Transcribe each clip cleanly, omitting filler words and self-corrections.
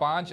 5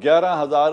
11,000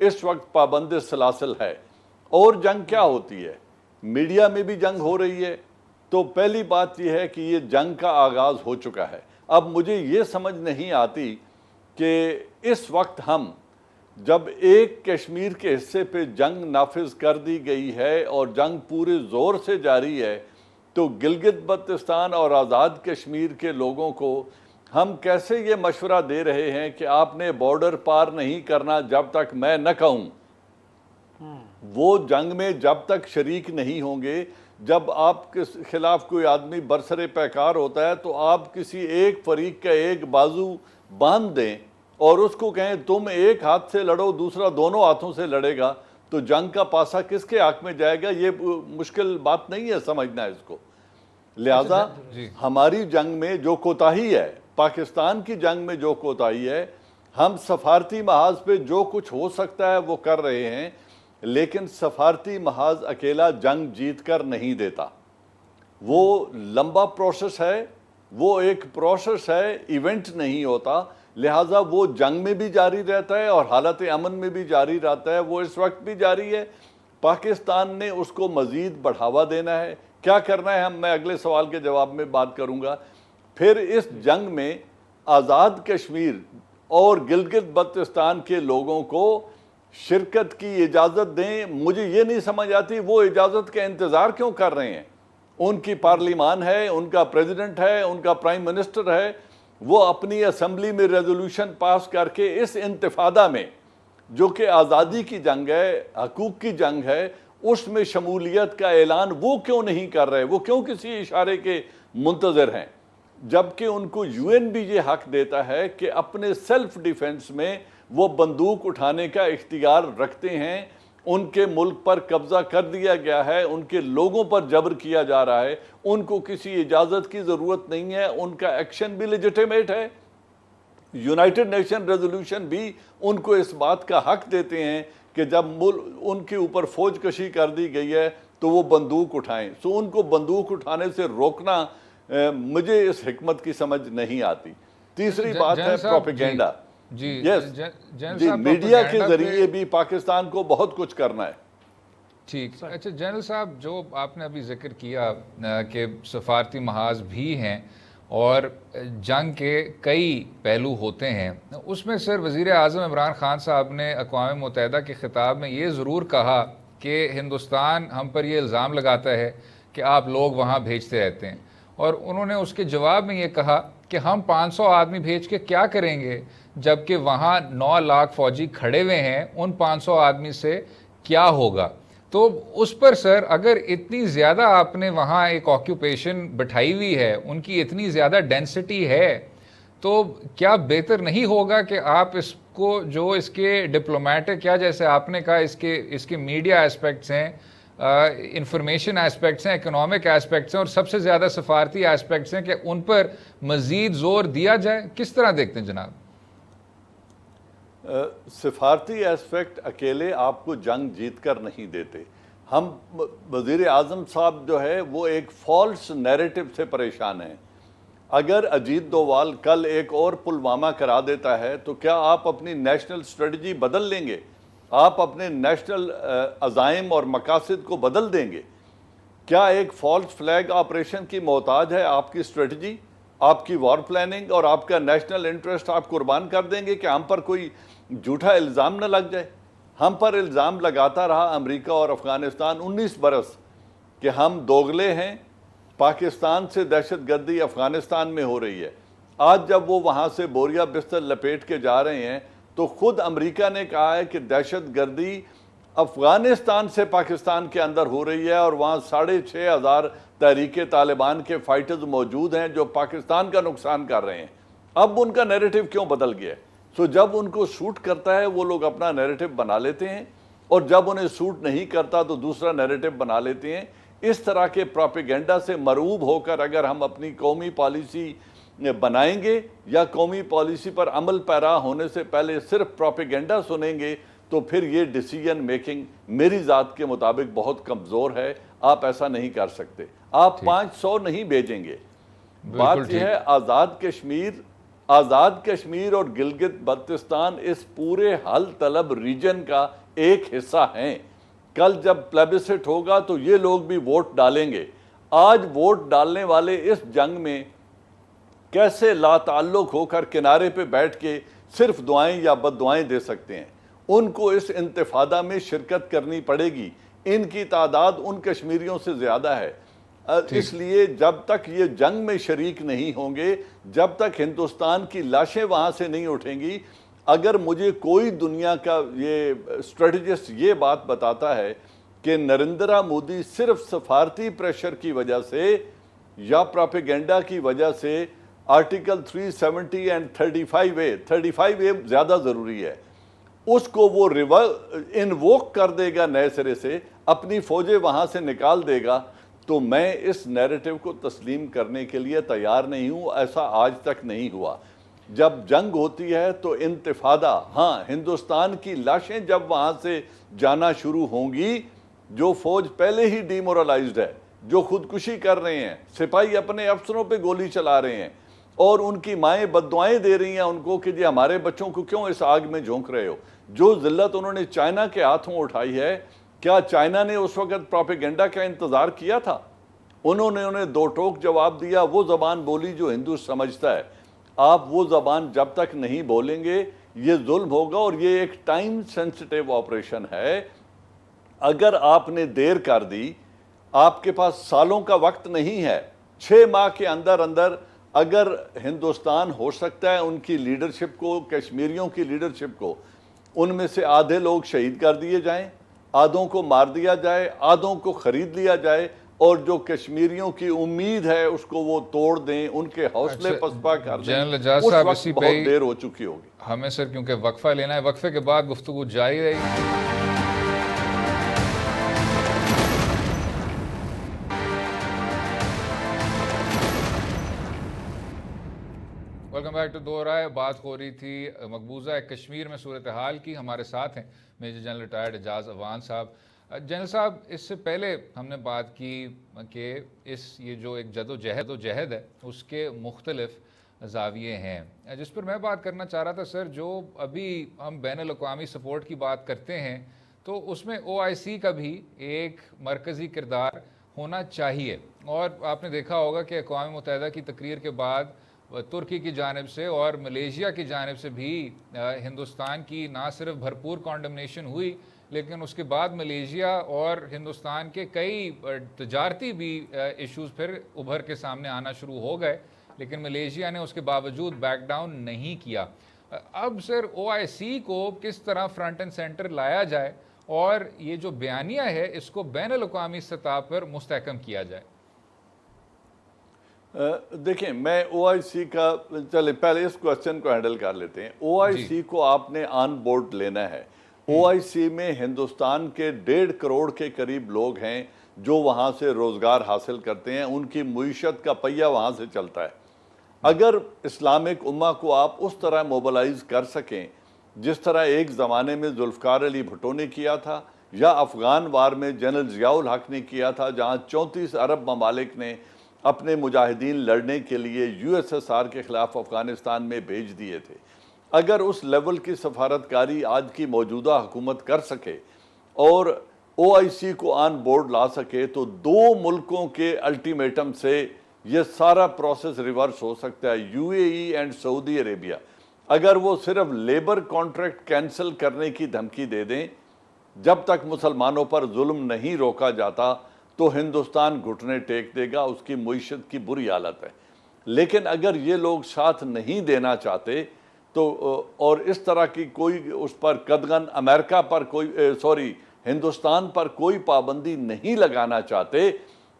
اس وقت پابند سلاسل ہے۔ اور جنگ کیا ہوتی ہے؟ میڈیا میں بھی جنگ ہو رہی ہے۔ تو پہلی بات یہ ہے کہ یہ جنگ کا آغاز ہو چکا ہے۔ اب مجھے یہ سمجھ نہیں آتی کہ اس وقت ہم جب ایک کشمیر کے حصے پہ جنگ نافذ کر دی گئی ہے اور جنگ پورے زور سے جاری ہے، تو گلگت بلتستان اور آزاد کشمیر کے لوگوں کو ہم کیسے یہ مشورہ دے رہے ہیں کہ آپ نے بارڈر پار نہیں کرنا جب تک میں نہ کہوں؟ وہ جنگ میں جب تک شریک نہیں ہوں گے، جب آپ کے خلاف کوئی آدمی برسر پیکار ہوتا ہے تو آپ کسی ایک فریق کا ایک بازو باندھ دیں اور اس کو کہیں تم ایک ہاتھ سے لڑو، دوسرا دونوں ہاتھوں سے لڑے گا، تو جنگ کا پاسا کس کے حق میں جائے گا؟ یہ مشکل بات نہیں ہے سمجھنا اس کو۔ لہذا ہماری جنگ میں جو کوتاہی ہے، پاکستان کی جنگ میں جو کوتاہی ہے، ہم سفارتی محاذ پہ جو کچھ ہو سکتا ہے وہ کر رہے ہیں، لیکن سفارتی محاذ اکیلا جنگ جیت کر نہیں دیتا۔ وہ لمبا پروسیس ہے، وہ ایک پروسیس ہے، ایونٹ نہیں ہوتا۔ لہٰذا وہ جنگ میں بھی جاری رہتا ہے اور حالت امن میں بھی جاری رہتا ہے، وہ اس وقت بھی جاری ہے۔ پاکستان نے اس کو مزید بڑھاوا دینا ہے۔ کیا کرنا ہے میں اگلے سوال کے جواب میں بات کروں گا۔ پھر اس جنگ میں آزاد کشمیر اور گلگت بلتستان کے لوگوں کو شرکت کی اجازت دیں۔ مجھے یہ نہیں سمجھ آتی وہ اجازت کا انتظار کیوں کر رہے ہیں؟ ان کی پارلیمان ہے، ان کا پریزیڈنٹ ہے، ان کا پرائم منسٹر ہے، وہ اپنی اسمبلی میں ریزولوشن پاس کر کے اس انتفادہ میں جو کہ آزادی کی جنگ ہے، حقوق کی جنگ ہے، اس میں شمولیت کا اعلان وہ کیوں نہیں کر رہے؟ وہ کیوں کسی اشارے کے منتظر ہیں؟ جبکہ ان کو یو این بھی یہ حق دیتا ہے کہ اپنے سیلف ڈیفنس میں وہ بندوق اٹھانے کا اختیار رکھتے ہیں۔ ان کے ملک پر قبضہ کر دیا گیا ہے، ان کے لوگوں پر جبر کیا جا رہا ہے، ان کو کسی اجازت کی ضرورت نہیں ہے، ان کا ایکشن بھی لیجیٹیمیٹ ہے۔ یونائٹڈ نیشن ریزولوشن بھی ان کو اس بات کا حق دیتے ہیں کہ جب ان کے اوپر فوج کشی کر دی گئی ہے تو وہ بندوق اٹھائیں۔ سو ان کو بندوق اٹھانے سے روکنا مجھے اس حکمت کی سمجھ نہیں آتی۔ تیسری بات ہے پروپیگنڈا۔ جی میڈیا کے ذریعے بھی پاکستان کو بہت کچھ کرنا ہے۔ ٹھیک، اچھا جنرل صاحب، جو آپ نے ابھی ذکر کیا کہ سفارتی محاذ بھی ہیں اور جنگ کے کئی پہلو ہوتے ہیں، اس میں سر وزیر اعظم عمران خان صاحب نے اقوام متحدہ کے خطاب میں یہ ضرور کہا کہ ہندوستان ہم پر یہ الزام لگاتا ہے کہ آپ لوگ وہاں بھیجتے رہتے ہیں، اور انہوں نے اس کے جواب میں یہ کہا کہ ہم 500 آدمی بھیج کے کیا کریں گے جبکہ وہاں 9 لاکھ فوجی کھڑے ہوئے ہیں، ان 500 آدمی سے کیا ہوگا؟ تو اس پر سر اگر اتنی زیادہ آپ نے وہاں ایک آکیوپیشن بٹھائی ہوئی ہے، ان کی اتنی زیادہ ڈینسٹی ہے، تو کیا بہتر نہیں ہوگا کہ آپ اس کو جو اس کے ڈپلومیٹک یا جیسے آپ نے کہا اس کے میڈیا ایسپیکٹس ہیں، انفارمیشن ایسپیکٹس ہیں، اکنامک ایسپیکٹس ہیں، اور سب سے زیادہ سفارتی ایسپیکٹس ہیں، کہ ان پر مزید زور دیا جائے؟ کس طرح دیکھتے ہیں جناب؟ سفارتی ایسپیکٹ اکیلے آپ کو جنگ جیت کر نہیں دیتے۔ ہم وزیر اعظم صاحب جو ہے وہ ایک فالس نیریٹو سے پریشان ہیں۔ اگر اجیت دووال کل ایک اور پلوامہ کرا دیتا ہے تو کیا آپ اپنی نیشنل اسٹریٹجی بدل لیں گے؟ آپ اپنے نیشنل عزائم اور مقاصد کو بدل دیں گے؟ کیا ایک فالس فلیگ آپریشن کی محتاج ہے آپ کی اسٹریٹجی، آپ کی وار پلاننگ اور آپ کا نیشنل انٹرسٹ آپ قربان کر دیں گے کہ ہم پر کوئی جھوٹا الزام نہ لگ جائے؟ ہم پر الزام لگاتا رہا امریکہ اور افغانستان 19 برس کہ ہم دوغلے ہیں، پاکستان سے دہشت گردی افغانستان میں ہو رہی ہے۔ آج جب وہ وہاں سے بوریا بستر لپیٹ کے جا رہے ہیں تو خود امریکہ نے کہا ہے کہ دہشت گردی افغانستان سے پاکستان کے اندر ہو رہی ہے اور وہاں 6,500 تحریک طالبان کے فائٹرز موجود ہیں جو پاکستان کا نقصان کر رہے ہیں۔ اب ان کا نیریٹو کیوں بدل گیا ہے؟ جب ان کو سوٹ کرتا ہے وہ لوگ اپنا نیریٹو بنا لیتے ہیں، اور جب انہیں سوٹ نہیں کرتا تو دوسرا نیریٹو بنا لیتے ہیں۔ اس طرح کے پروپیگنڈا سے مرعوب ہو کر اگر ہم اپنی قومی پالیسی بنائیں گے یا قومی پالیسی پر عمل پیرا ہونے سے پہلے صرف پروپیگنڈا سنیں گے تو پھر یہ ڈیسیجن میکنگ میری ذات کے مطابق بہت کمزور ہے۔ آپ ایسا نہیں کر سکتے۔ آپ 500 نہیں بھیجیں گے۔ بات یہ ہے آزاد کشمیر آزاد کشمیر اور گلگت بلتستان اس پورے حل طلب ریجن کا ایک حصہ ہیں. کل جب پلیبسٹ ہوگا تو یہ لوگ بھی ووٹ ڈالیں گے. آج ووٹ ڈالنے والے اس جنگ میں کیسے لا تعلق ہو کر کنارے پہ بیٹھ کے صرف دعائیں یا بد دعائیں دے سکتے ہیں؟ ان کو اس انتفاضہ میں شرکت کرنی پڑے گی. ان کی تعداد ان کشمیریوں سے زیادہ ہے. اس لیے جب تک یہ جنگ میں شریک نہیں ہوں گے، جب تک ہندوستان کی لاشیں وہاں سے نہیں اٹھیں گی. اگر مجھے کوئی دنیا کا یہ اسٹریٹجسٹ یہ بات بتاتا ہے کہ نریندرا مودی صرف سفارتی پریشر کی وجہ سے یا پراپیگنڈا کی وجہ سے آرٹیکل 370 اینڈ 35A زیادہ ضروری ہے، اس کو وہ انووک کر دے گا نئے سرے سے، اپنی فوجیں وہاں سے نکال دے گا، تو میں اس نیریٹو کو تسلیم کرنے کے لیے تیار نہیں ہوں. ایسا آج تک نہیں ہوا. جب جنگ ہوتی ہے تو انتفاضہ، ہاں ہندوستان کی لاشیں جب وہاں سے جانا شروع ہوں گی، جو فوج پہلے ہی ڈی مورلائزڈ ہے، جو خودکشی کر رہے ہیں، سپاہی اپنے افسروں پہ گولی چلا رہے ہیں اور ان کی مائیں بددعائیں دے رہی ہیں ان کو کہ جی ہمارے بچوں کو کیوں اس آگ میں جھونک رہے ہو. جو ذلت انہوں نے چائنا کے ہاتھوں اٹھائی ہے، کیا چائنا نے اس وقت پروپیگنڈا کا انتظار کیا تھا؟ انہوں نے انہیں دو ٹوک جواب دیا، وہ زبان بولی جو ہندو سمجھتا ہے. آپ وہ زبان جب تک نہیں بولیں گے یہ ظلم ہوگا، اور یہ ایک ٹائم سینسٹیو آپریشن ہے. اگر آپ نے دیر کر دی، آپ کے پاس سالوں کا وقت نہیں ہے. 6 ماہ کے اندر اگر ہندوستان ہو سکتا ہے ان کی لیڈرشپ کو، کشمیریوں کی لیڈرشپ کو، ان میں سے آدھے لوگ شہید کر دیے جائیں، آدھوں کو مار دیا جائے، آدھوں کو خرید لیا جائے، اور جو کشمیریوں کی امید ہے اس کو وہ توڑ دیں، ان کے حوصلے پسپا کر دیں، جنرل اعجاز اس صاحب وقت اسی بہت دیر ہو چکی ہوگی. ہمیں سر کیونکہ وقفہ لینا ہے، وقفے کے بعد گفتگو جاری رہے گی. ویلکم بیک ٹو دو رائے. بات ہو رہی تھی مقبوضہ کشمیر میں صورتحال کی. ہمارے ساتھ ہیں میجر جنرل ریٹائرڈ اعجاز اعوان صاحب. جنرل صاحب، اس سے پہلے ہم نے بات کی کہ یہ جو ایک جدوجہد ہے اس کے مختلف زاویے ہیں. جس پر میں بات کرنا چاہ رہا تھا سر، جو ابھی ہم بین الاقوامی سپورٹ کی بات کرتے ہیں تو اس میں OIC کا بھی ایک مرکزی کردار ہونا چاہیے. اور آپ نے دیکھا ہوگا کہ اقوام متحدہ کی تقریر کے بعد ترکی کی جانب سے اور ملیشیا کی جانب سے بھی ہندوستان کی نہ صرف بھرپور کانڈمنیشن ہوئی، لیکن اس کے بعد ملیشیا اور ہندوستان کے کئی تجارتی بھی ایشوز پھر ابھر کے سامنے آنا شروع ہو گئے، لیکن ملیشیا نے اس کے باوجود بیک ڈاؤن نہیں کیا. اب سر OIC کو کس طرح فرنٹ اینڈ سینٹر لایا جائے اور یہ جو بیانیہ ہے اس کو بین الاقوامی سطح پر مستحکم کیا جائے؟ دیکھیں، میں OIC کا چلے پہلے اس کوسچن کو ہینڈل کر لیتے ہیں. OIC کو آپ نے آن بورڈ لینا ہے. OIC میں ہندوستان کے 1.5 کروڑ کے قریب لوگ ہیں جو وہاں سے روزگار حاصل کرتے ہیں، ان کی معیشت کا پہیہ وہاں سے چلتا ہے. اگر اسلامک امہ کو آپ اس طرح موبلائز کر سکیں جس طرح ایک زمانے میں ذوالفقار علی بھٹو نے کیا تھا یا افغان وار میں جنرل ضیاء الحق نے کیا تھا، جہاں 34 عرب ممالک نے اپنے مجاہدین لڑنے کے لیے USSR کے خلاف افغانستان میں بھیج دیے تھے. اگر اس لیول کی سفارتکاری آج کی موجودہ حکومت کر سکے اور OIC کو آن بورڈ لا سکے تو 2 ملکوں کے الٹیمیٹم سے یہ سارا پروسیس ریورس ہو سکتا ہے. UAE اینڈ سعودی عربیہ اگر وہ صرف لیبر کانٹریکٹ کینسل کرنے کی دھمکی دے دیں، جب تک مسلمانوں پر ظلم نہیں روکا جاتا تو ہندوستان گھٹنے ٹیک دے گا. اس کی معیشت کی بری حالت ہے. لیکن اگر یہ لوگ ساتھ نہیں دینا چاہتے تو اور اس طرح کی کوئی اس پر قدغن امریکہ پر ہندوستان پر کوئی پابندی نہیں لگانا چاہتے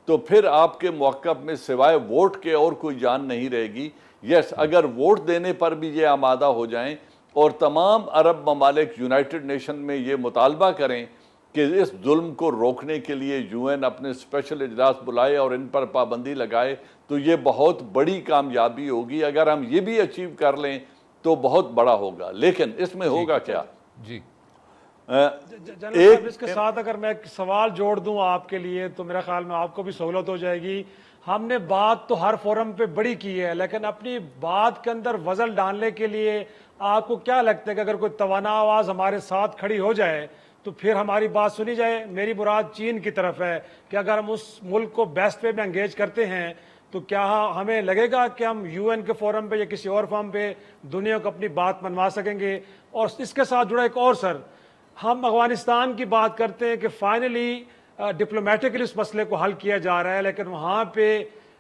تو پھر آپ کے موقف میں سوائے ووٹ کے اور کوئی جان نہیں رہے گی. یس، اگر ووٹ دینے پر بھی یہ آمادہ ہو جائیں اور تمام عرب ممالک یونائٹڈ نیشن میں یہ مطالبہ کریں کہ اس ظلم کو روکنے کے لیے UN اپنے اسپیشل اجلاس بلائے اور ان پر پابندی لگائے تو یہ بہت بڑی کامیابی ہوگی. اگر ہم یہ بھی اچیو کر لیں تو بہت بڑا ہوگا. لیکن اس میں ہوگا کیا؟ جی جنرل صاحب، اس کے ساتھ اگر میں ایک سوال جوڑ دوں آپ کے لیے تو میرا خیال میں آپ کو بھی سہولت ہو جائے گی. ہم نے بات تو ہر فورم پہ بڑی کی ہے، لیکن اپنی بات کے اندر وزن ڈالنے کے لیے آپ کو کیا لگتا ہے کہ اگر کوئی توانا آواز ہمارے ساتھ کھڑی ہو جائے تو پھر ہماری بات سنی جائے؟ میری مراد چین کی طرف ہے کہ اگر ہم اس ملک کو بیسٹ وے میں انگیج کرتے ہیں تو کیا ہمیں لگے گا کہ ہم یو این کے فورم پہ یا کسی اور فورم پہ دنیا کو اپنی بات منوا سکیں گے؟ اور اس کے ساتھ جڑا ایک اور سر، ہم افغانستان کی بات کرتے ہیں کہ فائنلی ڈپلومیٹکلی اس مسئلے کو حل کیا جا رہا ہے، لیکن وہاں پہ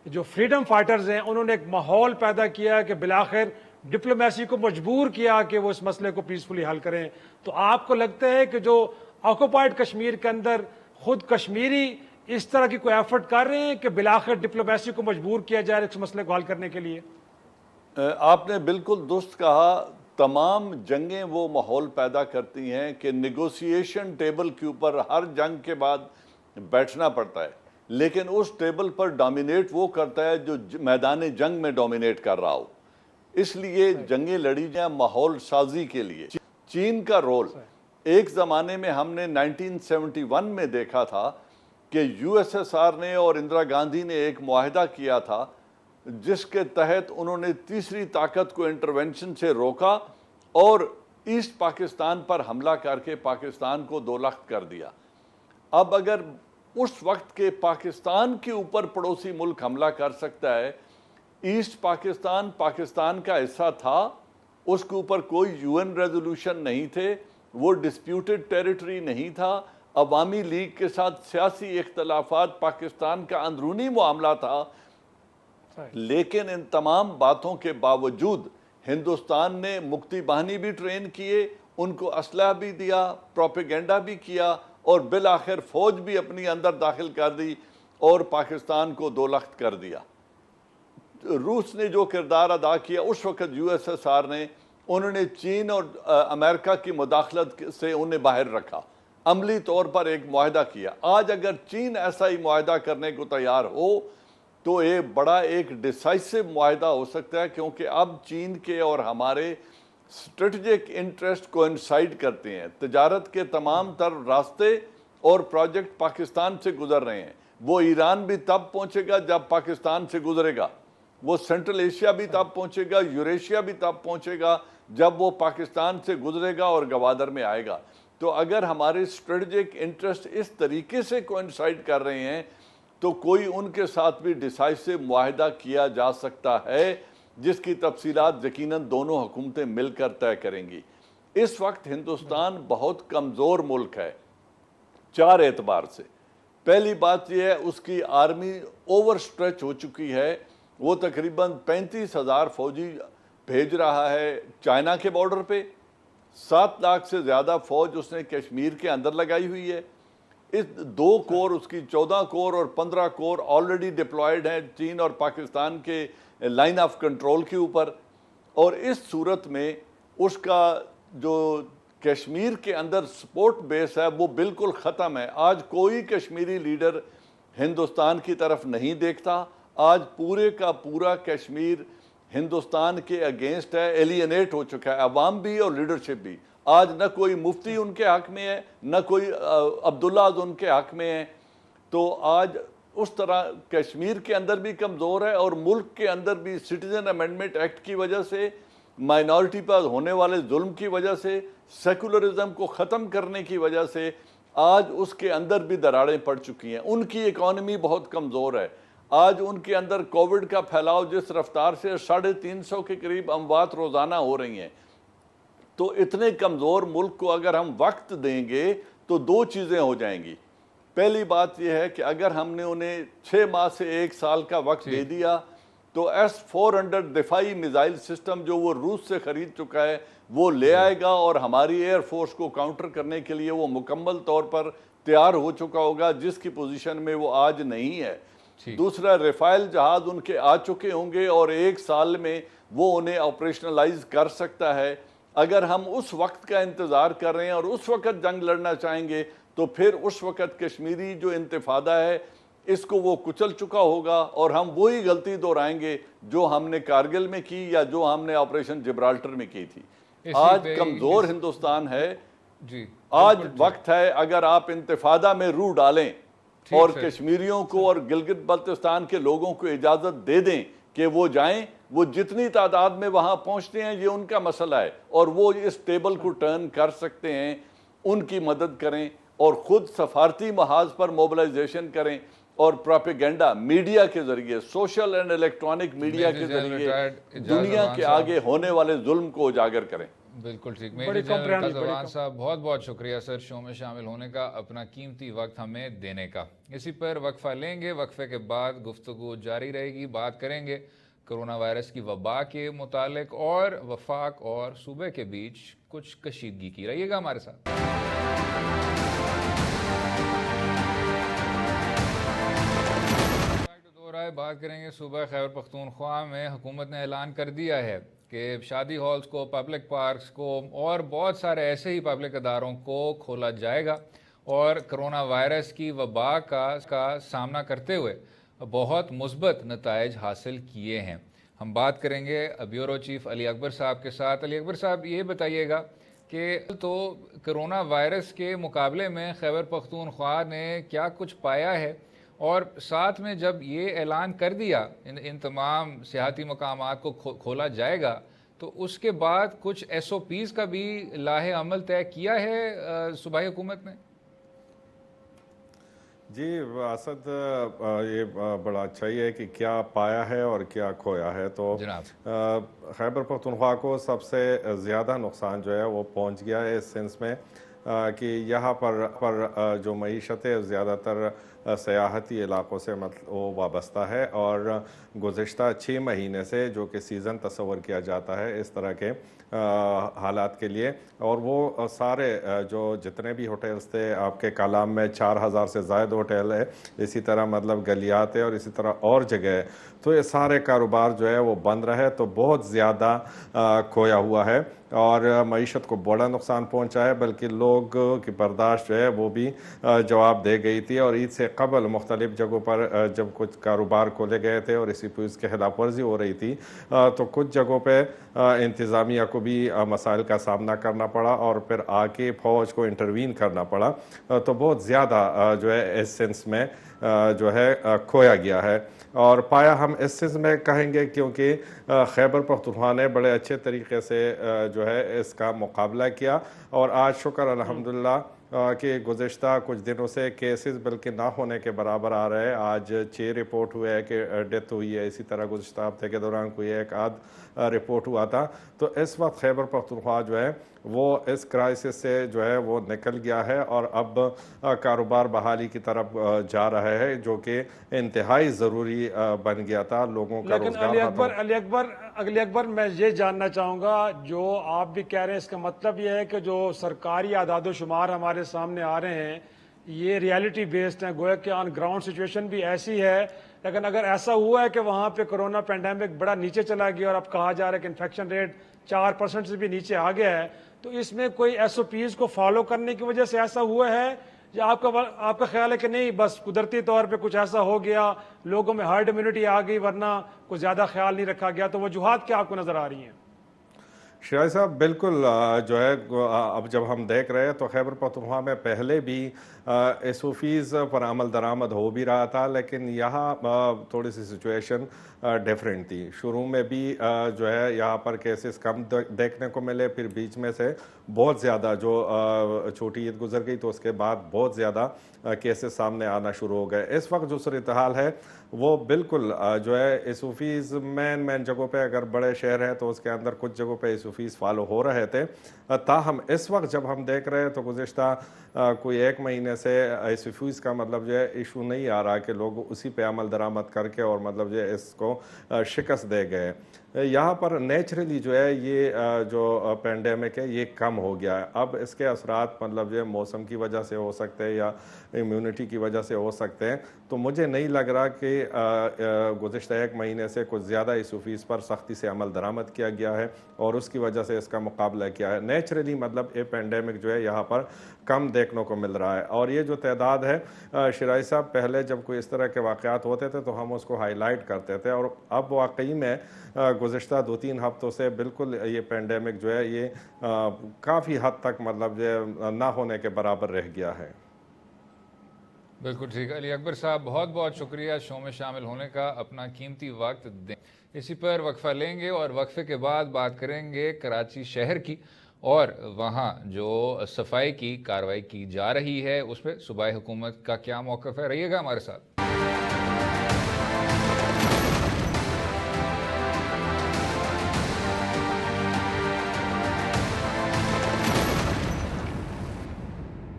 جو فریڈم فائٹرز ہیں انہوں نے ایک ماحول پیدا کیا کہ بالآخر ڈپلومیسی کو مجبور کیا کہ وہ اس مسئلے کو پیسفلی حل کریں۔ تو آپ کو لگتا ہے کہ جو آکوپائڈ کشمیر کے اندر خود کشمیری اس طرح کی کوئی ایفرٹ کر رہے ہیں کہ بالآخر ڈپلومیسی کو مجبور کیا جائے اس مسئلے کو حل کرنے کے لیے؟ آپ نے بالکل درست کہا، تمام جنگیں وہ ماحول پیدا کرتی ہیں کہ نیگوسیشن ٹیبل کے اوپر ہر جنگ کے بعد بیٹھنا پڑتا ہے، لیکن اس ٹیبل پر ڈومینیٹ وہ کرتا ہے جو میدان جنگ میں ڈومینیٹ کر رہا ہو۔ اس لیے جنگیں لڑی جائیں ماحول سازی کے لیے۔ چین کا رول ایک زمانے میں ہم نے 1971 میں دیکھا تھا کہ یو ایس ایس آر نے اور اندرا گاندھی نے ایک معاہدہ کیا تھا جس کے تحت انہوں نے تیسری طاقت کو انٹرونشن سے روکا اور ایسٹ پاکستان پر حملہ کر کے پاکستان کو دو لخت کر دیا۔ اب اگر اس وقت کے پاکستان کے اوپر پڑوسی ملک حملہ کر سکتا ہے، ایسٹ پاکستان پاکستان کا حصہ تھا، اس کے اوپر کوئی یو این ریزولوشن نہیں تھے، وہ ڈسپیوٹڈ ٹیریٹری نہیں تھا، عوامی لیگ کے ساتھ سیاسی اختلافات پاکستان کا اندرونی معاملہ تھا، لیکن ان تمام باتوں کے باوجود ہندوستان نے مکتی باہنی بھی ٹرین کیے، ان کو اسلحہ بھی دیا، پروپیگنڈا بھی کیا اور بالآخر فوج بھی اپنی اندر داخل کر دی اور پاکستان کو دو لخت کر دیا۔ روس نے جو کردار ادا کیا اس وقت یو ایس ایس آر نے، انہوں نے چین اور امریکہ کی مداخلت سے انہیں باہر رکھا، عملی طور پر ایک معاہدہ کیا۔ آج اگر چین ایسا ہی معاہدہ کرنے کو تیار ہو تو یہ بڑا ایک ڈیسائسو معاہدہ ہو سکتا ہے، کیونکہ اب چین کے اور ہمارے اسٹریٹجک انٹرسٹ کوئنسائڈ کرتے ہیں۔ تجارت کے تمام تر راستے اور پروجیکٹ پاکستان سے گزر رہے ہیں۔ وہ ایران بھی تب پہنچے گا جب پاکستان سے گزرے گا، وہ سینٹرل ایشیا بھی تب پہنچے گا، یوریشیا بھی تب پہنچے گا جب وہ پاکستان سے گزرے گا اور گوادر میں آئے گا۔ تو اگر ہمارے اسٹریٹجک انٹرسٹ اس طریقے سے کوئنسائڈ کر رہے ہیں تو کوئی ان کے ساتھ بھی ڈیسائسو معاہدہ کیا جا سکتا ہے، جس کی تفصیلات یقیناً دونوں حکومتیں مل کر طے کریں گی۔ اس وقت ہندوستان بہت کمزور ملک ہے 4 اعتبار سے۔ پہلی بات یہ ہے اس کی آرمی اوور سٹریچ ہو چکی ہے، وہ تقریباً 35,000 فوجی بھیج رہا ہے چائنا کے بارڈر پہ، 7 لاکھ سے زیادہ فوج اس نے کشمیر کے اندر لگائی ہوئی ہے۔ اس 2 کور اس کی 14 کور اور 15 کور آلریڈی ڈپلائیڈ ہیں چین اور پاکستان کے لائن آف کنٹرول کے اوپر، اور اس صورت میں اس کا جو کشمیر کے اندر سپورٹ بیس ہے وہ بالکل ختم ہے۔ آج کوئی کشمیری لیڈر ہندوستان کی طرف نہیں دیکھتا، آج پورے کا پورا کشمیر ہندوستان کے اگینسٹ ہے، ایلینیٹ ہو چکا ہے، عوام بھی اور لیڈرشپ بھی۔ آج نہ کوئی مفتی ان کے حق میں ہے، نہ کوئی عبداللہ ان کے حق میں ہے۔ تو آج اس طرح کشمیر کے اندر بھی کمزور ہے، اور ملک کے اندر بھی سٹیزن امینڈمنٹ ایکٹ کی وجہ سے، مائنورٹی پر ہونے والے ظلم کی وجہ سے، سیکولرزم کو ختم کرنے کی وجہ سے آج اس کے اندر بھی دراڑیں پڑ چکی ہیں۔ ان کی اکانومی بہت کمزور ہے۔ آج ان کے اندر کووڈ کا پھیلاؤ جس رفتار سے 350 کے قریب اموات روزانہ ہو رہی ہیں، تو اتنے کمزور ملک کو اگر ہم وقت دیں گے تو 2 چیزیں ہو جائیں گی۔ پہلی بات یہ ہے کہ اگر ہم نے انہیں 6 ماہ سے 1 سال کا وقت دے دیا تو S-400 دفاعی میزائل سسٹم جو وہ روس سے خرید چکا ہے وہ لے آئے گا، اور ہماری ایئر فورس کو کاؤنٹر کرنے کے لیے وہ مکمل طور پر تیار ہو چکا ہوگا، جس کی پوزیشن میں وہ آج نہیں ہے۔ دوسرا، رفائل جہاز ان کے آ چکے ہوں گے اور 1 سال میں وہ انہیں آپریشنلائز کر سکتا ہے۔ اگر ہم اس وقت کا انتظار کر رہے ہیں اور اس وقت جنگ لڑنا چاہیں گے تو پھر اس وقت کشمیری جو انتفاضہ ہے اس کو وہ کچل چکا ہوگا، اور ہم وہی غلطی دہرائیں گے جو ہم نے کارگل میں کی یا جو ہم نے آپریشن جبرالٹر میں کی تھی۔ آج کمزور ہندوستان ہے، آج وقت ہے اگر آپ انتفاضہ میں روح ڈالیں اور کشمیریوں کو اور گلگت بلتستان کے لوگوں کو اجازت دے دیں کہ وہ جائیں. وہ جتنی تعداد میں وہاں پہنچتے ہیں یہ ان کا مسئلہ ہے, اور وہ اس ٹیبل کو ٹرن کر سکتے ہیں. ان کی مدد کریں اور خود سفارتی محاذ پر موبلائزیشن کریں اور پروپیگنڈا میڈیا کے ذریعے, سوشل اینڈ الیکٹرانک میڈیا کے ذریعے دنیا کے آگے ہونے والے ظلم کو اجاگر کریں. بالکل ٹھیک. میجر جنرل قزوان صاحب بہت بہت شکریہ سر شو میں شامل ہونے کا, اپنا قیمتی وقت ہمیں دینے کا. اسی پر وقفہ لیں گے, وقفے کے بعد گفتگو جاری رہے گی. بات کریں گے کرونا وائرس کی وبا کے متعلق اور وفاق اور صوبے کے بیچ کچھ کشیدگی کی. رہیے گا ہمارے ساتھ. بات کریں گے صوبہ خیبر پختونخوا میں حکومت نے اعلان کر دیا ہے کہ شادی ہالز کو, پبلک پارکس کو اور بہت سارے ایسے ہی پبلک اداروں کو کھولا جائے گا, اور کرونا وائرس کی وبا کا سامنا کرتے ہوئے بہت مثبت نتائج حاصل کیے ہیں. ہم بات کریں گے بیورو چیف علی اکبر صاحب کے ساتھ. علی اکبر صاحب, یہ بتائیے گا کہ تو کرونا وائرس کے مقابلے میں خیبر پختونخوا نے کیا کچھ پایا ہے, اور ساتھ میں جب یہ اعلان کر دیا ان تمام سیاحتی مقامات کو کھولا جائے گا, تو اس کے بعد کچھ ایس او پیز کا بھی لاہ عمل طے کیا ہے صوبائی حکومت نے؟ جی اسد, یہ بڑا اچھا ہی ہے کہ کیا پایا ہے اور کیا کھویا ہے. تو خیبر پختونخوا کو سب سے زیادہ نقصان جو ہے وہ پہنچ گیا ہے اس سینس میں کہ یہاں پر جو معیشت ہے زیادہ تر سیاحتی علاقوں سے وہ وابستہ ہے, اور گزشتہ 6 مہینے سے جو کہ سیزن تصور کیا جاتا ہے اس طرح کے حالات کے لیے, اور وہ سارے جو جتنے بھی ہوٹلز تھے آپ کے کالام میں 4000 سے زائد ہوٹل ہے, اسی طرح مطلب گلیات ہے اور اسی طرح اور جگہ ہے, تو یہ سارے کاروبار جو ہے وہ بند رہے. تو بہت زیادہ کھویا ہوا ہے اور معیشت کو بڑا نقصان پہنچا ہے, بلکہ لوگ کی برداشت جو ہے وہ بھی جواب دے گئی تھی. اور عید سے قبل مختلف جگہوں پر جب کچھ کاروبار کھولے گئے تھے اور اسی پولیس کے خلاف ورزی ہو رہی تھی, تو کچھ جگہوں پہ انتظامیہ کو بھی مسائل کا سامنا کرنا پڑا اور پھر آ کے فوج کو انٹروین کرنا پڑا. تو بہت زیادہ جو ہے اس سینس میں جو ہے کھویا گیا ہے. اور پایا ہم اس سینس میں کہیں گے کیونکہ خیبر پختونخوا نے بڑے اچھے طریقے سے جو ہے اس کا مقابلہ کیا, اور آج شکر الحمدللہ کہ گزشتہ کچھ دنوں سے کیسز بلکہ نہ ہونے کے برابر آ رہے ہیں. آج 6 رپورٹ ہوئے ہے کہ ڈیتھ ہوئی ہے, اسی طرح گزشتہ ہفتے کے دوران کوئی ایک آدھ رپورٹ ہوا تھا. تو اس وقت خیبر پختونخوا جو ہے وہ اس کرائسس سے جو ہے وہ نکل گیا ہے اور اب کاروبار بحالی کی طرف جا رہا ہے, جو کہ انتہائی ضروری بن گیا تھا لوگوں کا روزگار. لیکن علی اکبر میں یہ جاننا چاہوں گا, جو آپ بھی کہہ رہے ہیں اس کا مطلب یہ ہے کہ جو سرکاری اعداد و شمار ہمارے سامنے آ رہے ہیں یہ ریالٹی بیسڈ ہیں, گویا کہ آن گراؤنڈ سچویشن بھی ایسی ہے. لیکن اگر ایسا ہوا ہے کہ وہاں پہ کرونا پینڈیمک بڑا نیچے چلا گیا اور اب کہا جا رہا ہے کہ انفیکشن ریٹ 4% سے بھی نیچے آ گیا ہے, تو اس میں کوئی ایس او پیز کو فالو کرنے کی وجہ سے ایسا ہوا ہے, یا آپ کا خیال ہے کہ نہیں بس قدرتی طور پہ کچھ ایسا ہو گیا, لوگوں میں ہارڈ امیونٹی آ گئی ورنہ کچھ زیادہ خیال نہیں رکھا گیا؟ تو وجوہات کیا آپ کو نظر آ رہی ہیں؟ شاہد صاحب بالکل جو ہے اب جب ہم دیکھ رہے ہیں تو خیبر پختونخوا میں پہلے بھی ایس او فیز پر عمل درآمد ہو بھی رہا تھا, لیکن یہاں تھوڑی سی سچویشن ڈیفرنٹ تھی. شروع میں بھی جو ہے یہاں پر کیسز کم دیکھنے کو ملے, پھر بیچ میں سے بہت زیادہ جو چھوٹی عید گزر گئی تو اس کے بعد بہت زیادہ کیسز سامنے آنا شروع ہو گئے. اس وقت جو صورتحال ہے وہ بالکل جو ہے ایس او فیز مین جگہوں پہ, اگر بڑے شہر ہے تو اس کے اندر کچھ جگہوں پہ ایس او فیز فالو ہو رہے تھے, تاہم اس وقت جب ہم دیکھ رہے ہیں تو گزشتہ کوئی 1 مہینے سے ایس او فیز کا مطلب جو ہے ایشو نہیں آ رہا کہ لوگ اسی پہ عمل درآمد کر کے اور مطلب جو ہے اس کو شکست دے گئے. یہاں پر نیچرلی جو ہے یہ جو پینڈیمک ہے یہ کم ہو گیا ہے. اب اس کے اثرات مطلب جو ہے موسم کی وجہ سے ہو سکتے ہیں یا امیونٹی کی وجہ سے ہو سکتے ہیں, تو مجھے نہیں لگ رہا کہ گزشتہ 1 مہینے سے کچھ زیادہ ایس او فیز پر سختی سے عمل درآمد کیا گیا ہے اور اس کی وجہ سے اس کا مقابلہ کیا ہے. نیچرلی مطلب یہ پینڈیمک جو ہے یہاں پر کم دیکھنے کو مل رہا ہے. اور یہ جو تعداد ہے شرائی صاحب, پہلے جب کوئی اس طرح کے واقعات ہوتے تھے تو ہم اس کو ہائی لائٹ کرتے تھے, اور اب واقعی میں گزشتہ 2-3 ہفتوں سے بالکل یہ پینڈیمک جو ہے یہ کافی حد تک مطلب جو نہ ہونے کے برابر رہ گیا ہے. بالکل ٹھیک. علی اکبر صاحب بہت بہت شکریہ شو میں شامل ہونے کا, اپنا قیمتی وقت دیں. اسی پر وقفہ لیں گے اور وقفے کے بعد بات کریں گے کراچی شہر کی اور وہاں جو صفائی کی کارروائی کی جا رہی ہے اس پہ صوبائی حکومت کا کیا موقف ہے. رہیے گا ہمارے ساتھ.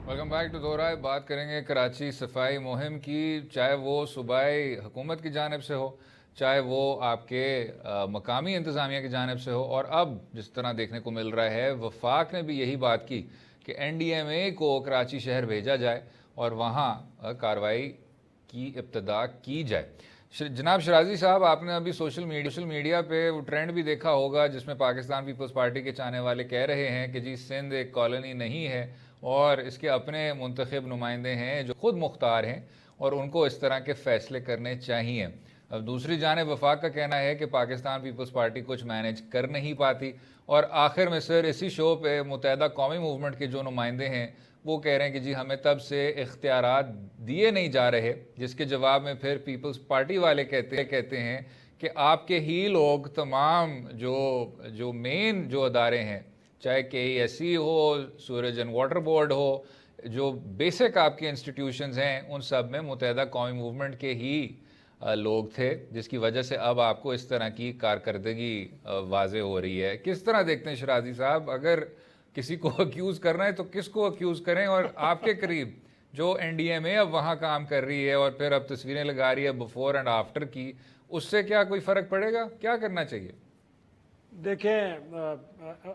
ویلکم بیک ٹو دورائے. بات کریں گے کراچی صفائی مہم کی, چاہے وہ صوبائی حکومت کی جانب سے ہو, چاہے وہ آپ کے مقامی انتظامیہ کی جانب سے ہو, اور اب جس طرح دیکھنے کو مل رہا ہے وفاق نے بھی یہی بات کی کہ NDMA کو کراچی شہر بھیجا جائے اور وہاں کارروائی کی ابتدا کی جائے. جناب شرازی صاحب, آپ نے ابھی سوشل میڈیا پہ وہ ٹرینڈ بھی دیکھا ہوگا جس میں پاکستان پیپلز پارٹی کے چاہنے والے کہہ رہے ہیں کہ جی سندھ ایک کالونی نہیں ہے اور اس کے اپنے منتخب نمائندے ہیں جو خود مختار ہیں اور ان کو اس طرح کے فیصلے کرنے چاہیے. اب دوسری جانب وفاق کا کہنا ہے کہ پاکستان پیپلز پارٹی کچھ مینیج کر نہیں پاتی, اور آخر میں سر اسی شو پہ متحدہ قومی موومنٹ کے جو نمائندے ہیں وہ کہہ رہے ہیں کہ جی ہمیں تب سے اختیارات دیے نہیں جا رہے, جس کے جواب میں پھر پیپلز پارٹی والے کہتے ہیں کہ آپ کے ہی لوگ تمام جو مین جو ادارے ہیں, چاہے KESE ہو, سورج اینڈ واٹر بورڈ ہو, جو بیسک آپ کے انسٹیٹیوشنز ہیں, ان سب میں متحدہ قومی موومنٹ کے ہی لوگ تھے, جس کی وجہ سے اب آپ کو اس طرح کی کارکردگی واضح ہو رہی ہے. کس طرح دیکھتے ہیں شرازی صاحب, اگر کسی کو اکیوز کرنا ہے تو کس کو اکیوز کریں, اور آپ کے قریب جو NDMA اب وہاں کام کر رہی ہے اور پھر اب تصویریں لگا رہی ہے بفور اینڈ آفٹر کی, اس سے کیا کوئی فرق پڑے گا؟ کیا کرنا چاہیے؟ دیکھیں,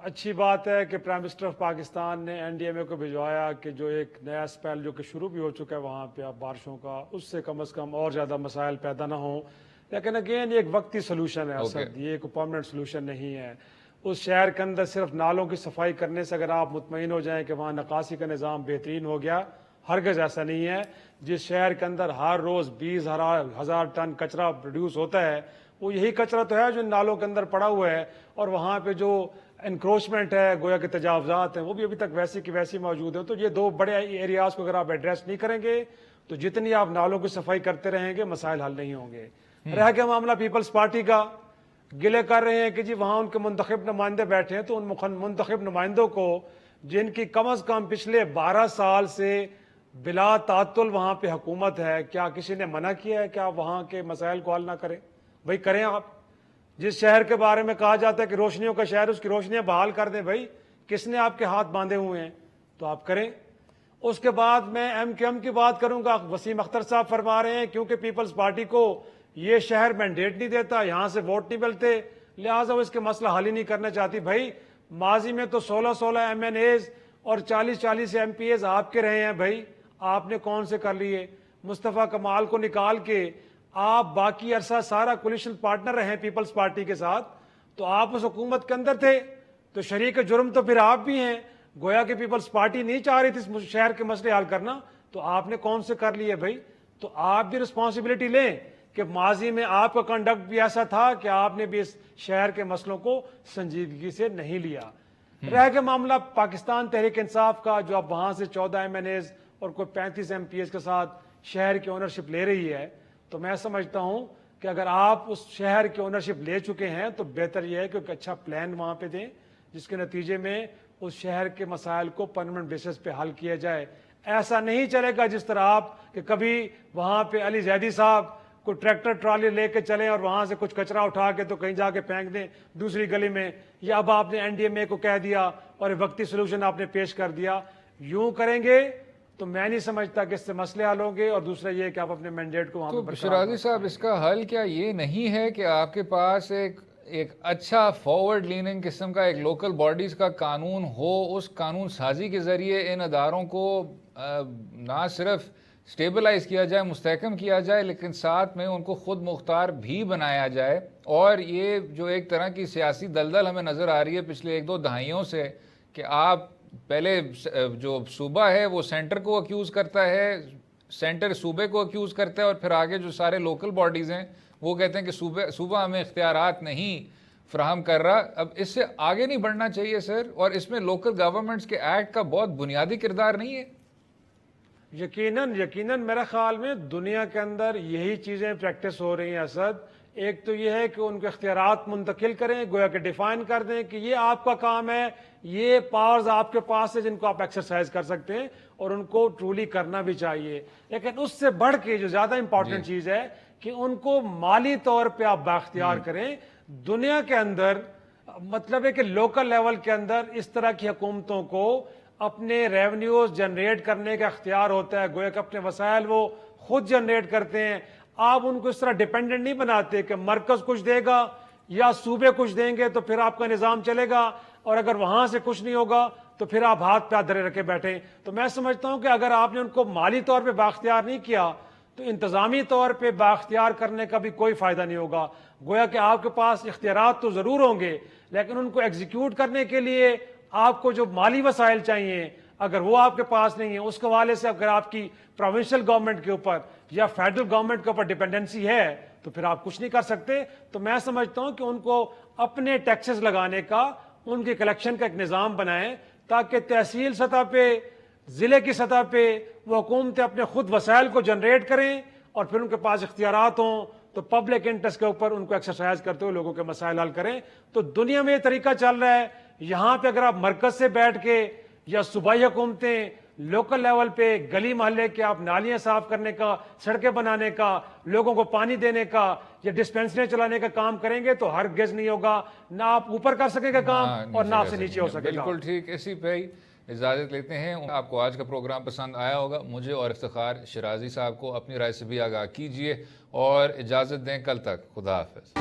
اچھی بات ہے کہ پرائم منسٹر آف پاکستان نے NDMA کو بھجوایا کہ جو ایک نیا سپیل جو کہ شروع بھی ہو چکا ہے وہاں پہ اب بارشوں کا, اس سے کم از کم اور زیادہ مسائل پیدا نہ ہوں. لیکن اگین یہ ایک وقتی سلوشن ہے اسد, یہ ایک پرماننٹ سلوشن نہیں ہے. اس شہر کے اندر صرف نالوں کی صفائی کرنے سے اگر آپ مطمئن ہو جائیں کہ وہاں نکاسی کا نظام بہترین ہو گیا, ہرگز ایسا نہیں ہے. جس شہر کے اندر ہر روز 20,000 ٹن کچرا پروڈیوس ہوتا ہے, وہ یہی کچرا تو ہے جو ان نالوں کے اندر پڑا ہوا ہے, اور وہاں پہ جو انکروچمنٹ ہے, گویا کہ تجاوزات ہیں, وہ بھی ابھی تک ویسی کی ویسی موجود ہیں. تو یہ دو بڑے ایریاز کو اگر آپ ایڈریس نہیں کریں گے تو جتنی آپ نالوں کی صفائی کرتے رہیں گے مسائل حل نہیں ہوں گے. رہ گیا معاملہ پیپلز پارٹی کا, گلے کر رہے ہیں کہ جی وہاں ان کے منتخب نمائندے بیٹھے ہیں, تو ان منتخب نمائندوں کو جن کی کم از کم پچھلے 12 سال سے بلا تعطل وہاں پہ حکومت ہے, کیا کسی نے منع کیا ہے کہ آپ وہاں کے مسائل کو حل نہ کریں؟ بھائی کریں آپ. جس شہر کے بارے میں کہا جاتا ہے کہ روشنیوں کا شہر, اس کی روشنیاں بحال کر دیں. بھائی کس نے آپ کے ہاتھ باندھے ہوئے ہیں؟ تو آپ کریں. اس کے بعد میں MQM کی بات کروں گا. وسیم اختر صاحب فرما رہے ہیں کیونکہ پیپلز پارٹی کو یہ شہر مینڈیٹ نہیں دیتا, یہاں سے ووٹ نہیں ملتے, لہٰذا وہ اس کے مسئلہ حل ہی نہیں کرنا چاہتی. بھائی ماضی میں تو 16 MNAs اور 40 MPAs آپ کے رہے ہیں. بھائی آپ نے کون سے کر لیے؟ مصطفیٰ کمال کو نکال کے آپ باقی عرصہ سارا کولیشن پارٹنر رہے پیپلز پارٹی کے ساتھ, تو آپ اس حکومت کے اندر تھے, تو شریک جرم تو پھر آپ بھی ہیں. گویا کہ پیپلز پارٹی نہیں چاہ رہی تھی اس شہر کے مسئلے حل کرنا, تو آپ نے کون سے کر لیے؟ بھائی تو آپ بھی رسپانسبلٹی لیں کہ ماضی میں آپ کا کنڈکٹ بھی ایسا تھا کہ آپ نے بھی اس شہر کے مسئلوں کو سنجیدگی سے نہیں لیا. رہ گیا معاملہ پاکستان تحریک انصاف کا, جو اب وہاں سے 14 MNAs اور کوئی 35 MPAs کے ساتھ شہر کی اونرشپ لے رہی ہے. تو میں سمجھتا ہوں کہ اگر آپ اس شہر کی اونرشپ لے چکے ہیں تو بہتر یہ ہے کہ ایک اچھا پلان وہاں پہ دیں, جس کے نتیجے میں اس شہر کے مسائل کو پرماننٹ بیسس پہ حل کیا جائے. ایسا نہیں چلے گا جس طرح آپ کہ کبھی وہاں پہ علی زیدی صاحب کوئی ٹریکٹر ٹرالی لے کے چلیں اور وہاں سے کچھ کچرا اٹھا کے تو کہیں جا کے پھینک دیں دوسری گلی میں, یا اب آپ نے NDMA کو کہہ دیا اور وقتی سلوشن آپ نے پیش کر دیا. یوں کریں گے تو میں نہیں سمجھتا کہ اس سے مسئلے حل ہوں گے, اور دوسرا یہ کہ آپ اپنے مینڈیٹ کو وہاں پہ شرازی صاحب, اس کا حل کیا یہ نہیں ہے کہ آپ کے پاس ایک اچھا فارورڈ لیننگ قسم کا ایک لوکل باڈیز کا قانون ہو, اس قانون سازی کے ذریعے ان اداروں کو نہ صرف سٹیبلائز کیا جائے, مستحکم کیا جائے, لیکن ساتھ میں ان کو خود مختار بھی بنایا جائے. اور یہ جو ایک طرح کی سیاسی دلدل ہمیں نظر آ رہی ہے پچھلے 1-2 دہائیوں سے کہ آپ پہلے جو صوبہ ہے وہ سینٹر کو اکیوز کرتا ہے, سینٹر صوبے کو اکیوز کرتا ہے, اور پھر آگے جو سارے لوکل باڈیز ہیں وہ کہتے ہیں کہ صوبہ ہمیں اختیارات نہیں فراہم کر رہا. اب اس سے آگے نہیں بڑھنا چاہیے سر, اور اس میں لوکل گورنمنٹس کے ایکٹ کا بہت بنیادی کردار نہیں ہے؟ یقیناً میرا خیال میں دنیا کے اندر یہی چیزیں پریکٹس ہو رہی ہیں اسد. ایک تو یہ ہے کہ ان کے اختیارات منتقل کریں, گویا کہ ڈیفائن کر دیں کہ یہ آپ کا کام ہے, یہ پاورز آپ کے پاس ہے جن کو آپ ایکسرسائز کر سکتے ہیں اور ان کو ٹرولی کرنا بھی چاہیے. لیکن اس سے بڑھ کے جو زیادہ امپورٹنٹ چیز ہے کہ ان کو مالی طور پہ آپ بااختیار کریں. دنیا کے اندر مطلب ہے کہ لوکل لیول کے اندر اس طرح کی حکومتوں کو اپنے ریونیوز جنریٹ کرنے کا اختیار ہوتا ہے, گویا کہ اپنے وسائل وہ خود جنریٹ کرتے ہیں. آپ ان کو اس طرح ڈیپینڈنٹ نہیں بناتے کہ مرکز کچھ دے گا یا صوبے کچھ دیں گے تو پھر آپ کا نظام چلے گا, اور اگر وہاں سے کچھ نہیں ہوگا تو پھر آپ ہاتھ پہ دھرے رکھے بیٹھیں. تو میں سمجھتا ہوں کہ اگر آپ نے ان کو مالی طور پہ بااختیار نہیں کیا تو انتظامی طور پہ بااختیار کرنے کا بھی کوئی فائدہ نہیں ہوگا. گویا کہ آپ کے پاس اختیارات تو ضرور ہوں گے, لیکن ان کو ایگزیکیوٹ کرنے کے لیے آپ کو جو مالی وسائل چاہیے اگر وہ آپ کے پاس نہیں ہے, اس کے حوالے سے اگر آپ کی پروونشل گورنمنٹ کے اوپر یا فیڈرل گورنمنٹ کے اوپر ڈیپینڈنسی ہے تو پھر آپ کچھ نہیں کر سکتے. تو میں سمجھتا ہوں کہ ان کو اپنے ٹیکسز لگانے کا, ان کی کلیکشن کا ایک نظام بنائیں تاکہ تحصیل سطح پہ, ضلع کی سطح پہ وہ حکومتیں اپنے خود وسائل کو جنریٹ کریں اور پھر ان کے پاس اختیارات ہوں تو پبلک انٹرسٹ کے اوپر ان کو ایکسرسائز کرتے ہوئے لوگوں کے مسائل حل کریں. تو دنیا میں یہ طریقہ چل رہا ہے. یہاں پہ اگر آپ مرکز سے بیٹھ کے یا صوبائی حکومتیں لوکل لیول پہ گلی محلے کے آپ نالیاں صاف کرنے کا, سڑکیں بنانے کا, لوگوں کو پانی دینے کا یا ڈسپینسریاں چلانے کا کام کریں گے تو ہرگز نہیں ہوگا. نہ آپ اوپر کر سکیں گے کام اور نہ آپ سے نیچے ہو سکے گا. بالکل ٹھیک. اسی پہ ہی اجازت لیتے ہیں. آپ کو آج کا پروگرام پسند آیا ہوگا. مجھے اور افتخار شرازی صاحب کو اپنی رائے سے بھی آگاہ کیجیے اور اجازت دیں. کل تک خدا حافظ.